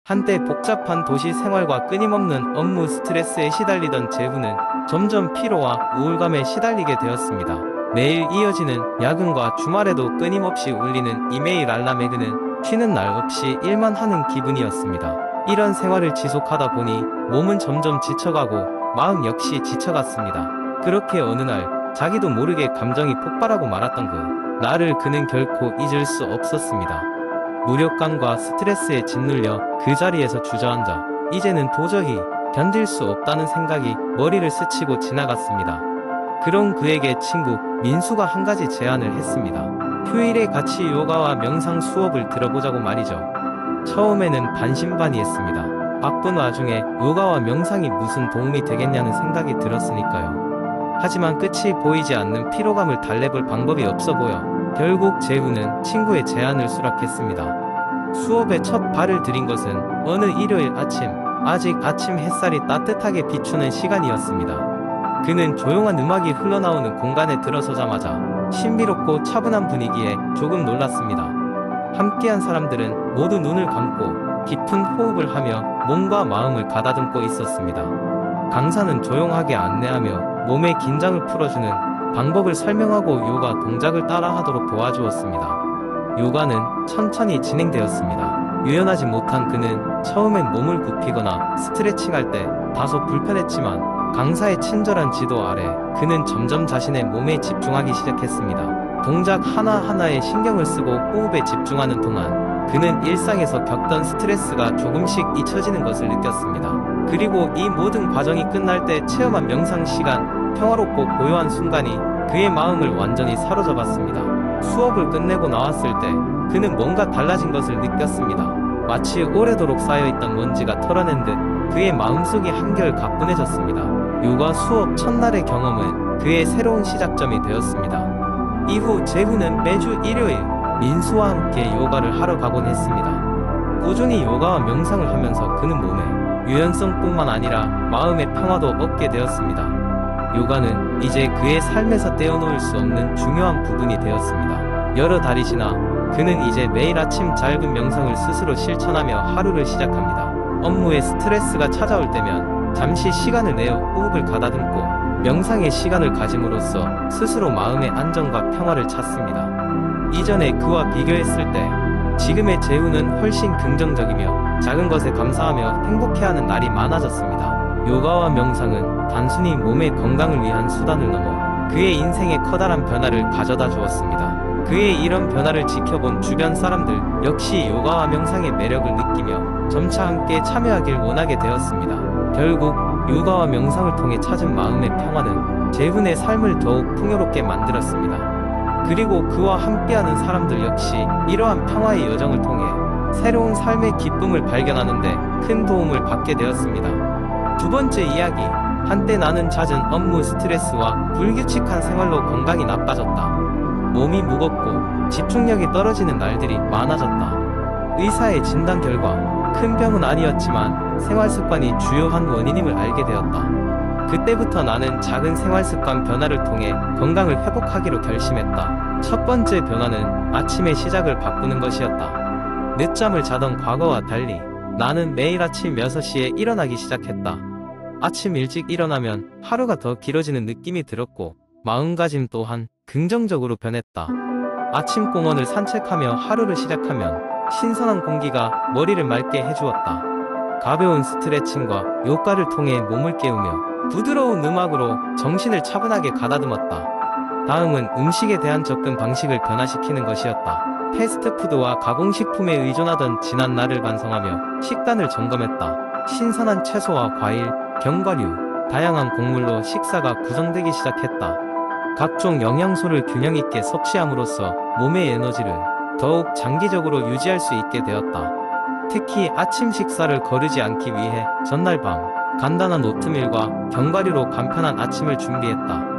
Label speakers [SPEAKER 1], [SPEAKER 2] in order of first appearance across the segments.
[SPEAKER 1] 한때 복잡한 도시 생활과 끊임없는 업무 스트레스에 시달리던 재훈은 점점 피로와 우울감에 시달리게 되었습니다. 매일 이어지는 야근과 주말에도 끊임없이 울리는 이메일 알람에 그는 쉬는 날 없이 일만 하는 기분이었습니다. 이런 생활을 지속하다 보니 몸은 점점 지쳐가고 마음 역시 지쳐갔습니다. 그렇게 어느 날 자기도 모르게 감정이 폭발하고 말았던 나를 그는 결코 잊을 수 없었습니다. 무력감과 스트레스에 짓눌려 그 자리에서 주저앉아 이제는 도저히 견딜 수 없다는 생각이 머리를 스치고 지나갔습니다. 그런 그에게 친구 민수가 한 가지 제안을 했습니다. 휴일에 같이 요가와 명상 수업을 들어보자고 말이죠. 처음에는 반신반의했습니다. 바쁜 와중에 요가와 명상이 무슨 도움이 되겠냐는 생각이 들었으니까요. 하지만 끝이 보이지 않는 피로감을 달래볼 방법이 없어 보여 결국 재훈은 친구의 제안을 수락했습니다. 수업에 첫 발을 들인 것은 어느 일요일 아침, 아직 아침 햇살이 따뜻하게 비추는 시간이었습니다. 그는 조용한 음악이 흘러나오는 공간에 들어서자마자 신비롭고 차분한 분위기에 조금 놀랐습니다. 함께한 사람들은 모두 눈을 감고 깊은 호흡을 하며 몸과 마음을 가다듬고 있었습니다. 강사는 조용하게 안내하며 몸의 긴장을 풀어주는 방법을 설명하고 요가 동작을 따라하도록 도와주었습니다. 요가는 천천히 진행되었습니다. 유연하지 못한 그는 처음엔 몸을 굽히거나 스트레칭할 때 다소 불편했지만 강사의 친절한 지도 아래 그는 점점 자신의 몸에 집중하기 시작했습니다. 동작 하나하나에 신경을 쓰고 호흡에 집중하는 동안 그는 일상에서 겪던 스트레스가 조금씩 잊혀지는 것을 느꼈습니다. 그리고 이 모든 과정이 끝날 때 체험한 명상 시간, 평화롭고 고요한 순간이 그의 마음을 완전히 사로잡았습니다. 수업을 끝내고 나왔을 때 그는 뭔가 달라진 것을 느꼈습니다. 마치 오래도록 쌓여있던 먼지가 털어낸 듯 그의 마음속이 한결 가뿐해졌습니다. 요가 수업 첫날의 경험은 그의 새로운 시작점이 되었습니다. 이후 재훈은 매주 일요일 민수와 함께 요가를 하러 가곤 했습니다. 꾸준히 요가와 명상을 하면서 그는 몸에 유연성뿐만 아니라 마음의 평화도 얻게 되었습니다. 요가는 이제 그의 삶에서 떼어놓을 수 없는 중요한 부분이 되었습니다. 여러 달이 지나 그는 이제 매일 아침 짧은 명상을 스스로 실천하며 하루를 시작합니다. 업무에 스트레스가 찾아올 때면 잠시 시간을 내어 호흡을 가다듬고 명상의 시간을 가짐으로써 스스로 마음의 안정과 평화를 찾습니다. 이전에 그와 비교했을 때 지금의 재훈은 훨씬 긍정적이며 작은 것에 감사하며 행복해하는 날이 많아졌습니다. 요가와 명상은 단순히 몸의 건강을 위한 수단을 넘어 그의 인생에 커다란 변화를 가져다 주었습니다. 그의 이런 변화를 지켜본 주변 사람들 역시 요가와 명상의 매력을 느끼며 점차 함께 참여하길 원하게 되었습니다. 결국 요가와 명상을 통해 찾은 마음의 평화는 재훈의 삶을 더욱 풍요롭게 만들었습니다. 그리고 그와 함께하는 사람들 역시 이러한 평화의 여정을 통해 새로운 삶의 기쁨을 발견하는 데 큰 도움을 받게 되었습니다. 두 번째 이야기, 한때 나는 잦은 업무 스트레스와 불규칙한 생활로 건강이 나빠졌다. 몸이 무겁고 집중력이 떨어지는 날들이 많아졌다. 의사의 진단 결과 큰 병은 아니었지만 생활 습관이 주요한 원인임을 알게 되었다. 그때부터 나는 작은 생활 습관 변화를 통해 건강을 회복하기로 결심했다. 첫 번째 변화는 아침의 시작을 바꾸는 것이었다. 늦잠을 자던 과거와 달리 나는 매일 아침 6시에 일어나기 시작했다. 아침 일찍 일어나면 하루가 더 길어지는 느낌이 들었고 마음가짐 또한 긍정적으로 변했다. 아침 공원을 산책하며 하루를 시작하면 신선한 공기가 머리를 맑게 해주었다. 가벼운 스트레칭과 요가를 통해 몸을 깨우며 부드러운 음악으로 정신을 차분하게 가다듬었다. 다음은 음식에 대한 접근 방식을 변화시키는 것이었다. 패스트푸드와 가공식품에 의존하던 지난 날을 반성하며 식단을 점검했다. 신선한 채소와 과일, 견과류, 다양한 곡물로 식사가 구성되기 시작했다. 각종 영양소를 균형 있게 섭취함으로써 몸의 에너지를 더욱 장기적으로 유지할 수 있게 되었다. 특히 아침 식사를 거르지 않기 위해 전날 밤 간단한 오트밀과 견과류로 간편한 아침을 준비했다.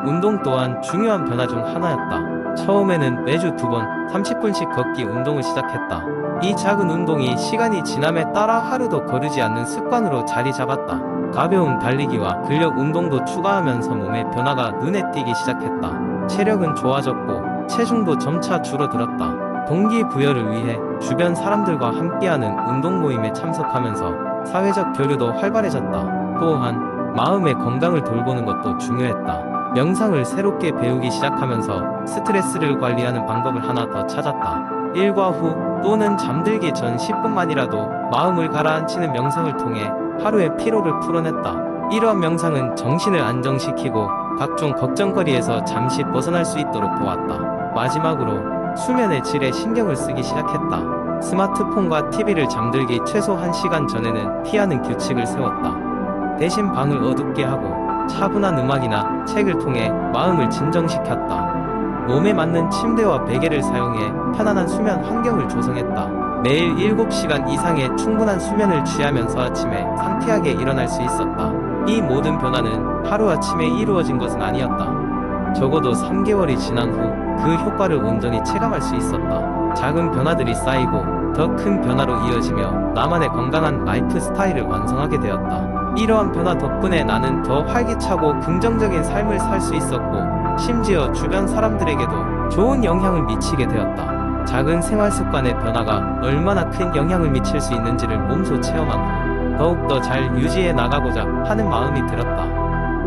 [SPEAKER 1] 운동 또한 중요한 변화 중 하나였다. 처음에는 매주 2번 30분씩 걷기 운동을 시작했다. 이 작은 운동이 시간이 지남에 따라 하루도 거르지 않는 습관으로 자리 잡았다. 가벼운 달리기와 근력 운동도 추가하면서 몸의 변화가 눈에 띄기 시작했다. 체력은 좋아졌고 체중도 점차 줄어들었다. 동기부여를 위해 주변 사람들과 함께하는 운동 모임에 참석하면서 사회적 교류도 활발해졌다. 또한 마음의 건강을 돌보는 것도 중요했다. 명상을 새롭게 배우기 시작하면서 스트레스를 관리하는 방법을 하나 더 찾았다. 일과 후 또는 잠들기 전 10분만이라도 마음을 가라앉히는 명상을 통해 하루의 피로를 풀어냈다. 이러한 명상은 정신을 안정시키고 각종 걱정거리에서 잠시 벗어날 수 있도록 도왔다. 마지막으로 수면의 질에 신경을 쓰기 시작했다. 스마트폰과 TV를 잠들기 최소 1시간 전에는 피하는 규칙을 세웠다. 대신 방을 어둡게 하고 차분한 음악이나 책을 통해 마음을 진정시켰다. 몸에 맞는 침대와 베개를 사용해 편안한 수면 환경을 조성했다. 매일 7시간 이상의 충분한 수면을 취하면서 아침에 상쾌하게 일어날 수 있었다. 이 모든 변화는 하루아침에 이루어진 것은 아니었다. 적어도 3개월이 지난 후 그 효과를 온전히 체감할 수 있었다. 작은 변화들이 쌓이고 더 큰 변화로 이어지며 나만의 건강한 라이프 스타일을 완성하게 되었다. 이러한 변화 덕분에 나는 더 활기차고 긍정적인 삶을 살 수 있었고 심지어 주변 사람들에게도 좋은 영향을 미치게 되었다. 작은 생활 습관의 변화가 얼마나 큰 영향을 미칠 수 있는지를 몸소 체험한 후 더욱더 잘 유지해 나가고자 하는 마음이 들었다.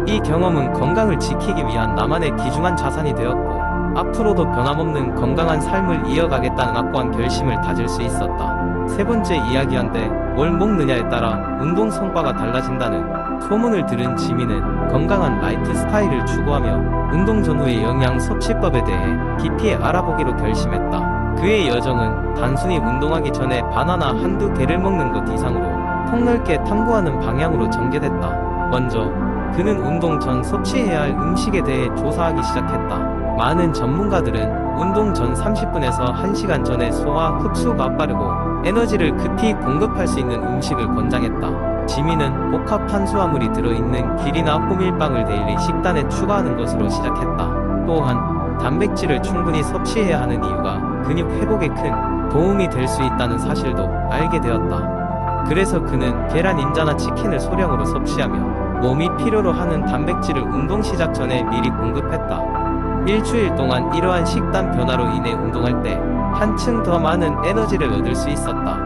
[SPEAKER 1] 이 경험은 건강을 지키기 위한 나만의 귀중한 자산이 되었고 앞으로도 변함없는 건강한 삶을 이어가겠다는 확고한 결심을 다질 수 있었다. 세 번째 이야기한데 뭘 먹느냐에 따라 운동 성과가 달라진다는 소문을 들은 지민은 건강한 라이프 스타일을 추구하며 운동 전후의 영양 섭취법에 대해 깊이 알아보기로 결심했다. 그의 여정은 단순히 운동하기 전에 바나나 한두 개를 먹는 것 이상으로 폭넓게 탐구하는 방향으로 전개됐다. 먼저 그는 운동 전 섭취해야 할 음식에 대해 조사하기 시작했다. 많은 전문가들은 운동 전 30분에서 1시간 전에 소화, 흡수가 빠르고 에너지를 급히 공급할 수 있는 음식을 권장했다. 지민은 복합 탄수화물이 들어있는 길이나 호밀빵을 데일리 식단에 추가하는 것으로 시작했다. 또한 단백질을 충분히 섭취해야 하는 이유가 근육 회복에 큰 도움이 될 수 있다는 사실도 알게 되었다. 그래서 그는 계란, 인자나 치킨을 소량으로 섭취하며 몸이 필요로 하는 단백질을 운동 시작 전에 미리 공급했다. 일주일 동안 이러한 식단 변화로 인해 운동할 때 한층 더 많은 에너지를 얻을 수 있었다.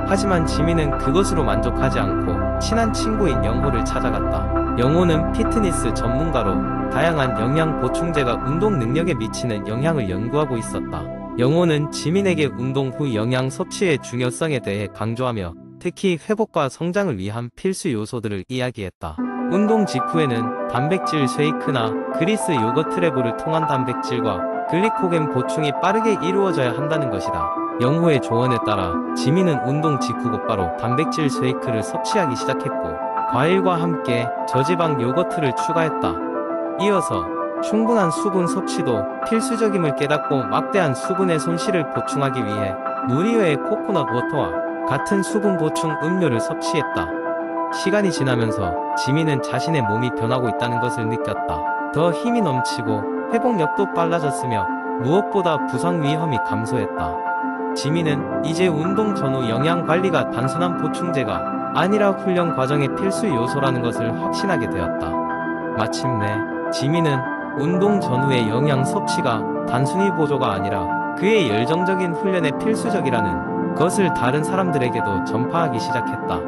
[SPEAKER 1] 하지만 지민은 그것으로 만족하지 않고 친한 친구인 영호를 찾아갔다. 영호는 피트니스 전문가로 다양한 영양 보충제가 운동 능력에 미치는 영향을 연구하고 있었다. 영호는 지민에게 운동 후 영양 섭취의 중요성에 대해 강조하며 특히 회복과 성장을 위한 필수 요소들을 이야기했다. 운동 직후에는 단백질 쉐이크나 그리스 요거트랩을 통한 단백질과 글리코겐 보충이 빠르게 이루어져야 한다는 것이다. 영호의 조언에 따라 지민은 운동 직후 곧바로 단백질 쉐이크를 섭취하기 시작했고 과일과 함께 저지방 요거트를 추가했다. 이어서 충분한 수분 섭취도 필수적임을 깨닫고 막대한 수분의 손실을 보충하기 위해 물 이외의 코코넛 워터와 같은 수분 보충 음료를 섭취했다. 시간이 지나면서 지민은 자신의 몸이 변하고 있다는 것을 느꼈다. 더 힘이 넘치고 회복력도 빨라졌으며 무엇보다 부상 위험이 감소했다. 지민은 이제 운동 전후 영양 관리가 단순한 보충제가 아니라 훈련 과정의 필수 요소라는 것을 확신하게 되었다. 마침내 지민은 운동 전후의 영양 섭취가 단순히 보조가 아니라 그의 열정적인 훈련에 필수적이라는 것을 다른 사람들에게도 전파하기 시작했다.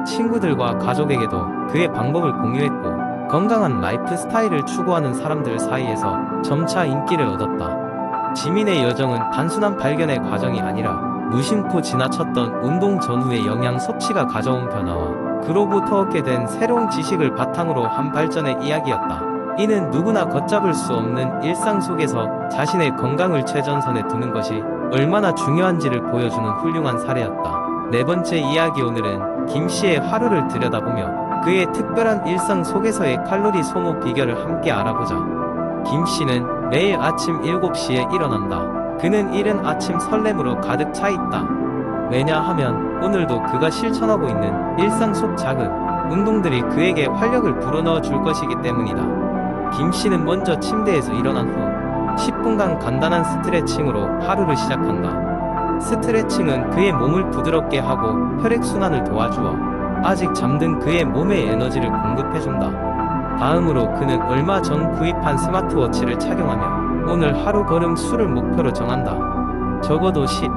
[SPEAKER 1] 친구들과 가족에게도 그의 방법을 공유했고 건강한 라이프 스타일을 추구하는 사람들 사이에서 점차 인기를 얻었다. 지민의 여정은 단순한 발견의 과정이 아니라 무심코 지나쳤던 운동 전후의 영양 섭취가 가져온 변화와 그로부터 얻게 된 새로운 지식을 바탕으로 한 발전의 이야기였다. 이는 누구나 걷잡을 수 없는 일상 속에서 자신의 건강을 최전선에 두는 것이 얼마나 중요한지를 보여주는 훌륭한 사례였다. 네 번째 이야기, 오늘은 김 씨의 하루를 들여다보며 그의 특별한 일상 속에서의 칼로리 소모 비결을 함께 알아보자. 김 씨는 매일 아침 7시에 일어난다. 그는 이른 아침 설렘으로 가득 차 있다. 왜냐하면 오늘도 그가 실천하고 있는 일상 속 작은 운동들이 그에게 활력을 불어넣어 줄 것이기 때문이다. 김 씨는 먼저 침대에서 일어난 후 10분간 간단한 스트레칭으로 하루를 시작한다. 스트레칭은 그의 몸을 부드럽게 하고 혈액순환을 도와주어 아직 잠든 그의 몸에 에너지를 공급해준다. 다음으로 그는 얼마 전 구입한 스마트워치를 착용하며 오늘 하루 걸음 수를 목표로 정한다. 적어도 10,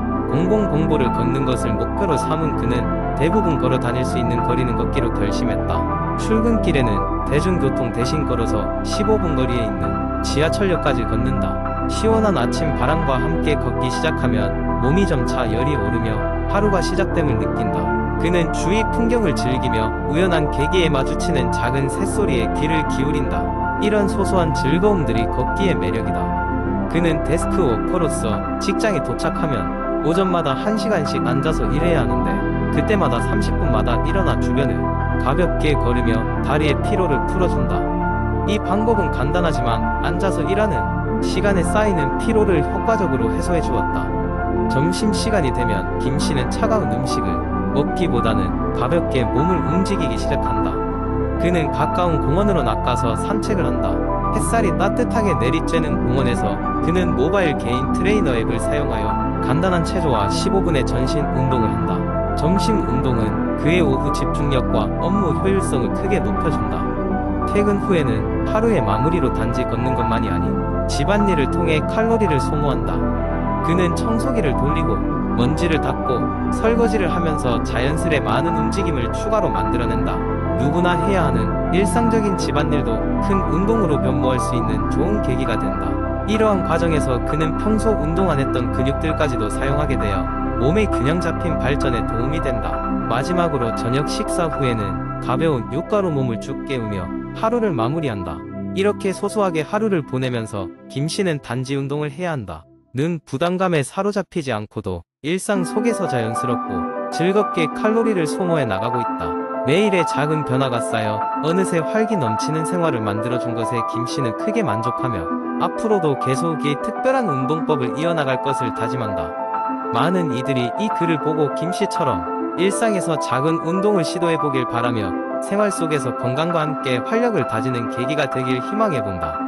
[SPEAKER 1] 공보를 걷는 것을 목표로 삼은 그는 대부분 걸어 다닐 수 있는 거리는 걷기로 결심했다. 출근길에는 대중교통 대신 걸어서 15분 거리에 있는 지하철역까지 걷는다. 시원한 아침 바람과 함께 걷기 시작하면 몸이 점차 열이 오르며 하루가 시작됨을 느낀다. 그는 주위 풍경을 즐기며 우연한 계기에 마주치는 작은 새소리에 귀를 기울인다. 이런 소소한 즐거움들이 걷기의 매력이다. 그는 데스크워커로서 직장에 도착하면 오전마다 1시간씩 앉아서 일해야 하는데 그때마다 30분마다 일어나 주변을 가볍게 걸으며 다리의 피로를 풀어준다. 이 방법은 간단하지만 앉아서 일하는 시간에 쌓이는 피로를 효과적으로 해소해 주었다. 점심시간이 되면 김씨는 차가운 음식을 먹기보다는 가볍게 몸을 움직이기 시작한다. 그는 가까운 공원으로 나가서 산책을 한다. 햇살이 따뜻하게 내리쬐는 공원에서 그는 모바일 개인 트레이너 앱을 사용하여 간단한 체조와 15분의 전신 운동을 한다. 점심 운동은 그의 오후 집중력과 업무 효율성을 크게 높여준다. 퇴근 후에는 하루의 마무리로 단지 걷는 것만이 아닌 집안일을 통해 칼로리를 소모한다. 그는 청소기를 돌리고 먼지를 닦고 설거지를 하면서 자연스레 많은 움직임을 추가로 만들어낸다. 누구나 해야 하는 일상적인 집안일도 큰 운동으로 변모할 수 있는 좋은 계기가 된다. 이러한 과정에서 그는 평소 운동 안 했던 근육들까지도 사용하게 되어 몸의 균형 잡힌 발전에 도움이 된다. 마지막으로 저녁 식사 후에는 가벼운 요가로 몸을 쭉 깨우며 하루를 마무리한다. 이렇게 소소하게 하루를 보내면서 김씨는 단지 운동을 해야 한다 는 부담감에 사로잡히지 않고도 일상 속에서 자연스럽고 즐겁게 칼로리를 소모해 나가고 있다. 매일의 작은 변화가 쌓여 어느새 활기 넘치는 생활을 만들어준 것에 김씨는 크게 만족하며 앞으로도 계속 이 특별한 운동법을 이어나갈 것을 다짐한다. 많은 이들이 이 글을 보고 김씨처럼 일상에서 작은 운동을 시도해보길 바라며 생활 속에서 건강과 함께 활력을 다지는 계기가 되길 희망해본다.